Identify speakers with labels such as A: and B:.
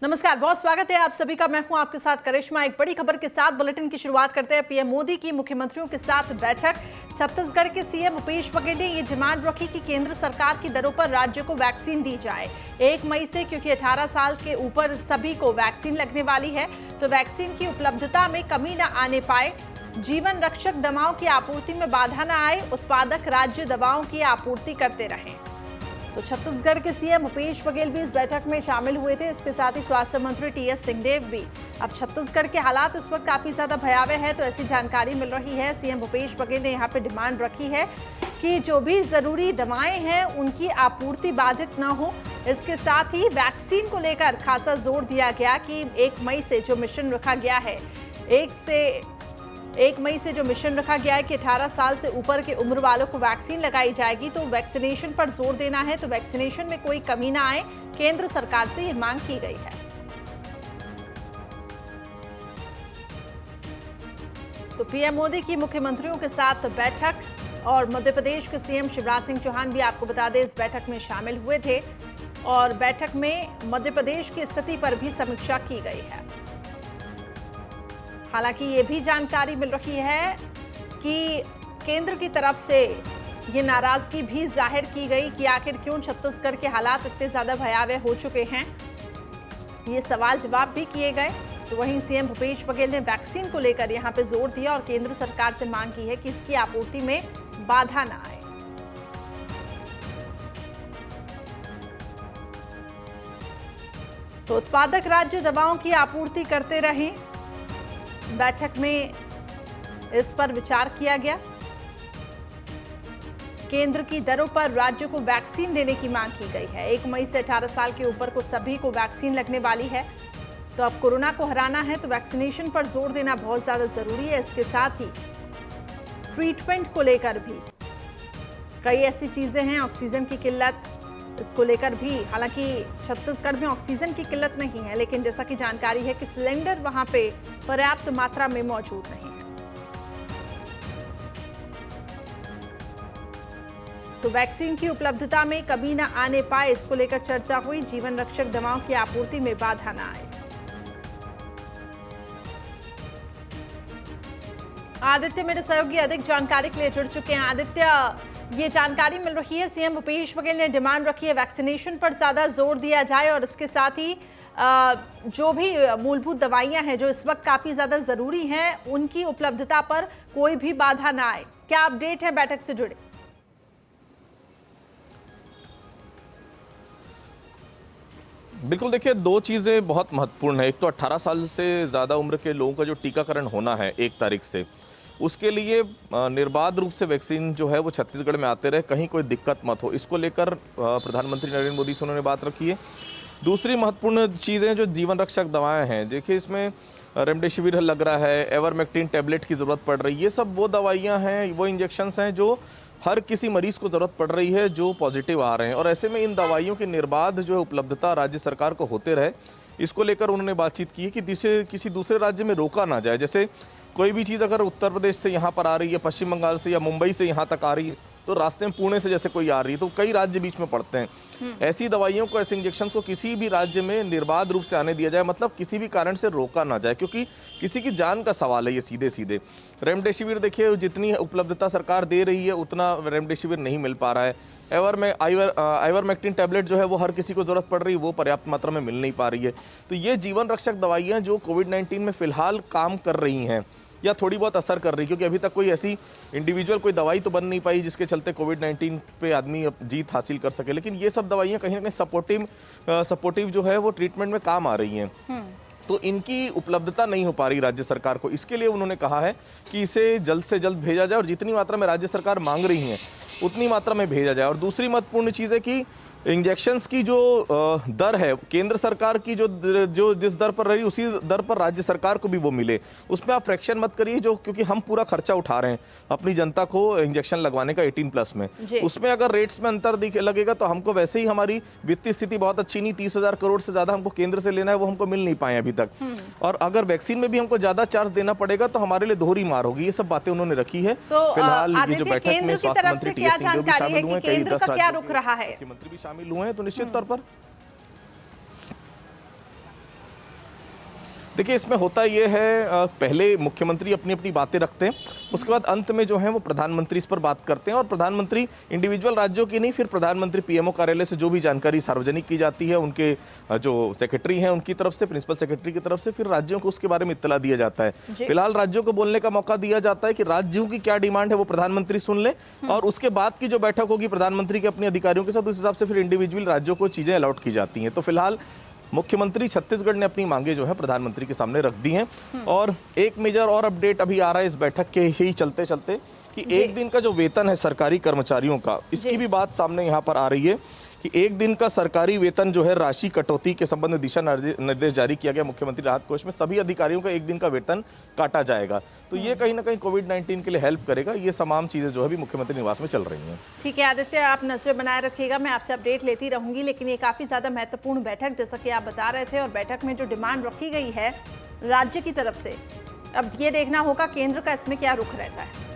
A: नमस्कार, बहुत स्वागत है आप सभी का। मैं हूं आपके साथ करिश्मा। एक बड़ी खबर के साथ बुलेटिन की शुरुआत करते हैं। पीएम मोदी की मुख्यमंत्रियों के साथ बैठक। छत्तीसगढ़ के सीएम भूपेश बघेल ने ये डिमांड रखी कि केंद्र सरकार की दरों पर राज्य को वैक्सीन दी जाए 1 मई से, क्योंकि 18 साल के ऊपर सभी को वैक्सीन लगने वाली है, तो वैक्सीन की उपलब्धता में कमी न आने पाए, जीवन रक्षक दवाओं की आपूर्ति में बाधा न आए, उत्पादक राज्य दवाओं की आपूर्ति करते रहें। तो छत्तीसगढ़ के सीएम भूपेश बघेल भी इस बैठक में शामिल हुए थे। इसके साथ ही स्वास्थ्य मंत्री टीएस सिंहदेव भी। अब छत्तीसगढ़ के हालात इस वक्त काफी ज्यादा भयावह है, तो ऐसी जानकारी मिल रही है। सीएम भूपेश बघेल ने यहाँ पे डिमांड रखी है कि जो भी जरूरी दवाएं हैं उनकी आपूर्ति बाधित न हो। इसके साथ ही वैक्सीन को लेकर खासा जोर दिया गया कि 1 मई से जो मिशन रखा गया है, 1 मई से जो मिशन रखा गया है कि 18 साल से ऊपर के उम्र वालों को वैक्सीन लगाई जाएगी, तो वैक्सीनेशन पर जोर देना है, तो वैक्सीनेशन में कोई कमी ना आए, केंद्र सरकार से ये मांग की गई है। तो पीएम मोदी की मुख्यमंत्रियों के साथ बैठक और मध्य प्रदेश के सीएम शिवराज सिंह चौहान भी आपको बता दें इस बैठक में शामिल हुए थे और बैठक में मध्य प्रदेश की स्थिति पर भी समीक्षा की गई है। हालांकि ये भी जानकारी मिल रही है कि केंद्र की तरफ से ये नाराजगी भी जाहिर की गई कि आखिर क्यों छत्तीसगढ़ के हालात इतने ज्यादा भयावह हो चुके हैं, ये सवाल जवाब भी किए गए। तो वहीं सीएम भूपेश बघेल ने वैक्सीन को लेकर यहां पे जोर दिया और केंद्र सरकार से मांग की है कि इसकी आपूर्ति में बाधा ना आए। तो उत्पादक राज्य दवाओं की आपूर्ति करते रहें। बैठक में इस पर विचार किया गया। केंद्र की दरों पर राज्य को वैक्सीन देने की मांग की गई है। 1 मई से 18 साल के ऊपर को सभी को वैक्सीन लगने वाली है, तो अब कोरोना को हराना है तो वैक्सीनेशन पर जोर देना बहुत ज्यादा जरूरी है। इसके साथ ही ट्रीटमेंट को लेकर भी कई ऐसी चीजें हैं, ऑक्सीजन की किल्लत, इसको लेकर भी, हालांकि छत्तीसगढ़ में ऑक्सीजन की किल्लत नहीं है, लेकिन जैसा कि जानकारी है कि सिलेंडर वहां पे पर्याप्त मात्रा में मौजूद नहीं है। तो वैक्सीन की उपलब्धता में कमी न आने पाए, इसको लेकर चर्चा हुई। जीवन रक्षक दवाओं की आपूर्ति में बाधा न आए। आदित्य मेरे सहयोगी अधिक जानकारी के लिए जुड़ चुके हैं। आदित्य, ये जानकारी मिल रही है सीएम भूपेश बघेल ने डिमांड रखी है वैक्सीनेशन पर ज्यादा जोर दिया जाए और इसके साथ ही जो भी मूलभूत दवाइयां हैं जो इस वक्त काफी ज्यादा जरूरी हैं, उनकी उपलब्धता पर कोई भी बाधा ना आए। क्या अपडेट है बैठक से जुड़े?
B: बिल्कुल, देखिए, दो चीजें बहुत महत्वपूर्ण है। एक तो 18 साल से ज्यादा उम्र के लोगों का जो टीकाकरण होना है 1 तारीख से, उसके लिए निर्बाध रूप से वैक्सीन जो है वो छत्तीसगढ़ में आते रहे, कहीं कोई दिक्कत मत हो, इसको लेकर प्रधानमंत्री नरेंद्र मोदी से उन्होंने बात रखी है। दूसरी महत्वपूर्ण चीज़ें जो जीवन रक्षक दवाएं हैं, देखिए इसमें रेमडेसिविर लग रहा है, एवरमेक्टिन टैबलेट की ज़रूरत पड़ रही है, ये सब वो दवाइयाँ हैं, वो इंजेक्शंस हैं जो हर किसी मरीज को ज़रूरत पड़ रही है जो पॉजिटिव आ रहे हैं, और ऐसे में इन दवाइयों की निर्बाध जो है उपलब्धता राज्य सरकार को होते रहे, इसको लेकर उन्होंने बातचीत की है कि जिसे किसी दूसरे राज्य में रोका ना जाए। जैसे कोई भी चीज़ अगर उत्तर प्रदेश से यहाँ पर आ रही है, पश्चिम बंगाल से या मुंबई से यहाँ तक आ रही है, तो रास्ते में पुणे से जैसे कोई आ रही है, तो कई राज्य बीच में पड़ते हैं। ऐसी दवाइयों को, ऐसे इंजेक्शन को किसी भी राज्य में निर्बाध रूप से आने दिया जाए, मतलब किसी भी कारण से रोका ना जाए, क्योंकि किसी की जान का सवाल है ये सीधे सीधे। रेमडेसिविर देखिए, जितनी उपलब्धता सरकार दे रही है उतना रेमडेसिविर नहीं मिल पा रहा है। आइवरमेक्टिन टैबलेट जो है वो हर किसी को जरूरत पड़ रही है, वो पर्याप्त मात्रा में मिल नहीं पा रही है। तो ये जीवन रक्षक दवाइयाँ जो कोविड-19 में फिलहाल काम कर रही हैं या थोड़ी बहुत असर कर रही है, क्योंकि अभी तक कोई ऐसी इंडिविजुअल कोई दवाई तो बन नहीं पाई जिसके चलते कोविड-19 पे आदमी जीत हासिल कर सके, लेकिन ये सब दवाइयाँ कहीं ना कहीं सपोर्टिव जो है वो ट्रीटमेंट में काम आ रही हैं। तो इनकी उपलब्धता नहीं हो पा रही राज्य सरकार को। इसके लिए उन्होंने कहा है कि इसे जल्द से जल्द भेजा जाए और जितनी मात्रा में राज्य सरकार मांग रही है उतनी मात्रा में भेजा जाए। और दूसरी महत्वपूर्ण चीज़ है कि इंजेक्शंस की जो दर है, केंद्र सरकार की जो जिस दर पर रही उसी दर पर राज्य सरकार को भी वो मिले, उसमें आप फ्रैक्शन मत करिए, जो क्योंकि हम पूरा खर्चा उठा रहे हैं अपनी जनता को इंजेक्शन लगवाने का 18+ में, उसमें अगर रेट्स में अंतर लगेगा तो हमको वैसे ही हमारी वित्तीय स्थिति बहुत अच्छी नहीं, 30,000 करोड़ से ज्यादा हमको केंद्र से लेना है, वो हमको मिल नहीं पाए अभी तक, और अगर वैक्सीन में भी हमको ज्यादा चार्ज देना पड़ेगा तो हमारे लिए दोहरी मार होगी। ये सब बातें उन्होंने रखी है। फिलहाल ये जो बैठक में स्वास्थ्य मंत्री टीएस सिंहदेव भी शामिल हुए, कई 10 राज्यों के मुख्यमंत्री भी शामिल हुए हैं, तो निश्चित तौर पर देखिए, इसमें होता ये है, पहले मुख्यमंत्री अपनी अपनी बातें रखते हैं, उसके बाद अंत में जो है वो प्रधानमंत्री इस पर बात करते हैं, और प्रधानमंत्री इंडिविजुअल राज्यों की नहीं, फिर प्रधानमंत्री पीएमओ कार्यालय से जो भी जानकारी सार्वजनिक की जाती है, उनके जो सेक्रेटरी हैं उनकी तरफ से, प्रिंसिपल सेक्रेटरी की तरफ से, फिर राज्यों को उसके बारे में इत्तला दिया जाता है। फिलहाल राज्यों को बोलने का मौका दिया जाता है कि राज्यों की क्या डिमांड है वो प्रधानमंत्री सुन ले, और उसके बाद की जो बैठक होगी प्रधानमंत्री के अपने अधिकारियों के साथ, उस हिसाब से फिर इंडिविजुअल राज्यों को चीजें अलॉट की जाती हैं। तो फिलहाल मुख्यमंत्री छत्तीसगढ़ ने अपनी मांगे जो है प्रधानमंत्री के सामने रख दी हैं। और एक मेजर और अपडेट अभी आ रहा है इस बैठक के ही चलते चलते कि एक दिन का जो वेतन है सरकारी कर्मचारियों का, इसकी भी बात सामने यहाँ पर आ रही है कि एक दिन का सरकारी वेतन जो है राशि कटौती के संबंध में दिशा निर्देश जारी किया गया। मुख्यमंत्री राहत कोष में सभी अधिकारियों का एक दिन का वेतन काटा जाएगा। तो ये कहीं ना कहीं कोविड-19 के लिए हेल्प करेगा। ये तमाम चीजें जो है भी मुख्यमंत्री निवास में चल रही हैं।
A: ठीक है आदित्य, आप नजर बनाए रखिएगा, मैं आपसे अपडेट लेती रहूंगी। लेकिन ये काफी ज्यादा महत्वपूर्ण बैठक, जैसा कि आप बता रहे थे, और बैठक में जो डिमांड रखी गई है राज्य की तरफ से, अब ये देखना होगा केंद्र का इसमें क्या रुख रहता है।